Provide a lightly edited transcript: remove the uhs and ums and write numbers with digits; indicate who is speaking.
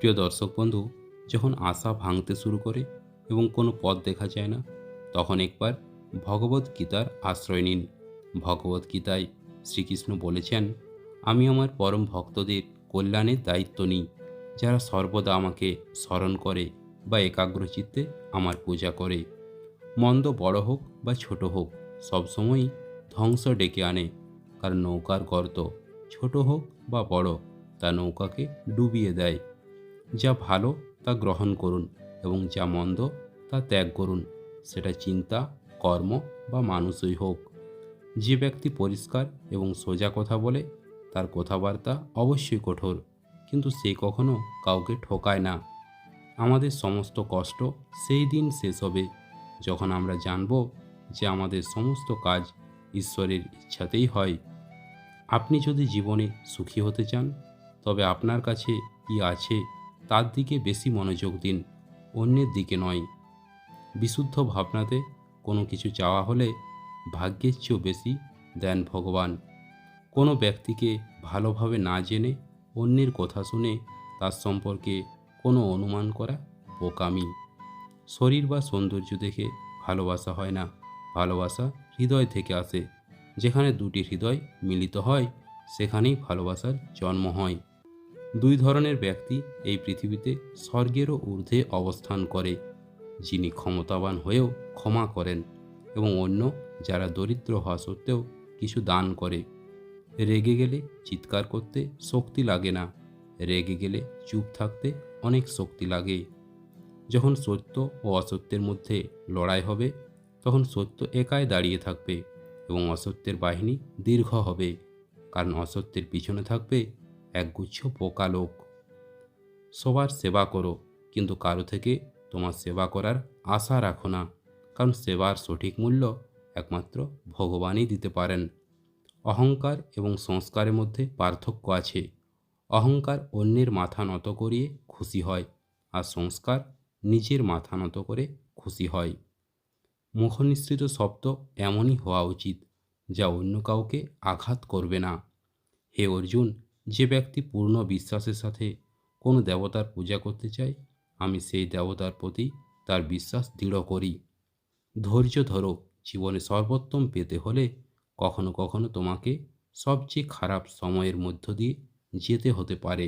Speaker 1: প্রিয় দর্শক বন্ধু, যখন আশা ভাঙতে শুরু করে এবং কোনো পথ দেখা যায় না, তখন একবার ভগবদ্গীতার আশ্রয় নিন। ভগবদ্গীতায় শ্রীকৃষ্ণ বলেছেন, আমি আমার পরম ভক্তদের কল্যাণের দায়িত্ব নিই, যারা সর্বদা আমাকে স্মরণ করে বা একাগ্রচিত্তে আমার পূজা করে। মন্দ বড় হোক বা ছোট হোক, সবসময়ই ধ্বংস ডেকে আনে। কারণ নৌকার গর্ত ছোট হোক বা বড়, তা নৌকাকে ডুবিয়ে দেয়। যা ভালো তা গ্রহণ করুন এবং যা মন্দ তা ত্যাগ করুন, সেটা চিন্তা, কর্ম বা মানুষই হোক। যে ব্যক্তি পরিষ্কার এবং সোজা কথা বলে, তার কথাবার্তা অবশ্যই কঠোর, কিন্তু সে কখনো কাউকে ঠকায় না। আমাদের সমস্ত কষ্ট সেই দিন শেষ হবে যখন আমরা জানব যে আমাদের সমস্ত কাজ ঈশ্বরের ইচ্ছাতেই হয়। আপনি যদি জীবনে সুখী হতে চান, তবে আপনার কাছে কি আছে তার দিকে বেশি মনোযোগ দিন, অন্যের দিকে নয়। বিশুদ্ধ ভাবনাতে কোনো কিছু চাওয়া হলে ভাগ্যের চেয়েও বেশি দেন ভগবান। কোনো ব্যক্তিকে ভালোভাবে না জেনে অন্যের কথা শুনে তার সম্পর্কে কোনো অনুমান করা বোকামি। শরীর বা সৌন্দর্য দেখে ভালোবাসা হয় না, ভালোবাসা হৃদয় থেকে আসে। যেখানে দুটি হৃদয় মিলিত হয়, সেখানেই ভালোবাসার জন্ম হয়। দুই ধরনের ব্যক্তি এই পৃথিবীতে স্বর্গেরও ঊর্ধ্বে অবস্থান করে: যিনি ক্ষমতাবান হয়েও ক্ষমা করেন, এবং অন্য যারা দরিদ্র হওয়া সত্ত্বেও কিছু দান করে। রেগে গেলে চিৎকার করতে শক্তি লাগে না, রেগে গেলে চুপ থাকতে অনেক শক্তি লাগে। যখন সত্য ও অসত্যের মধ্যে লড়াই হবে, তখন সত্য একাই দাঁড়িয়ে থাকবে এবং অসত্যের বাহিনী দীর্ঘ হবে, কারণ অসত্যের পিছনে থাকবে একগুচ্ছ বোকা লোক। সবার সেবা করো, কিন্তু কারো থেকে তোমার সেবা করার আশা রাখো না, কারণ সেবার সঠিক মূল্য একমাত্র ভগবানই দিতে পারেন। অহংকার এবং সংস্কারের মধ্যে পার্থক্য আছে। অহংকার অন্যের মাথা নত করিয়ে খুশি হয়, আর সংস্কার নিজের মাথা নত করে খুশি হয়। মুখনিসৃত শব্দ এমনই হওয়া উচিত যা অন্য কাউকে আঘাত করবে না। হে অর্জুন, যে ব্যক্তি পূর্ণ বিশ্বাসের সাথে কোনো দেবতার পূজা করতে চায়, আমি সেই দেবতার প্রতি তার বিশ্বাস দৃঢ় করি। ধৈর্য ধরো, জীবনে সর্বোত্তম পেতে হলে কখনো কখনো তোমাকে সবচেয়ে খারাপ সময়ের মধ্য দিয়ে যেতে হতে পারে।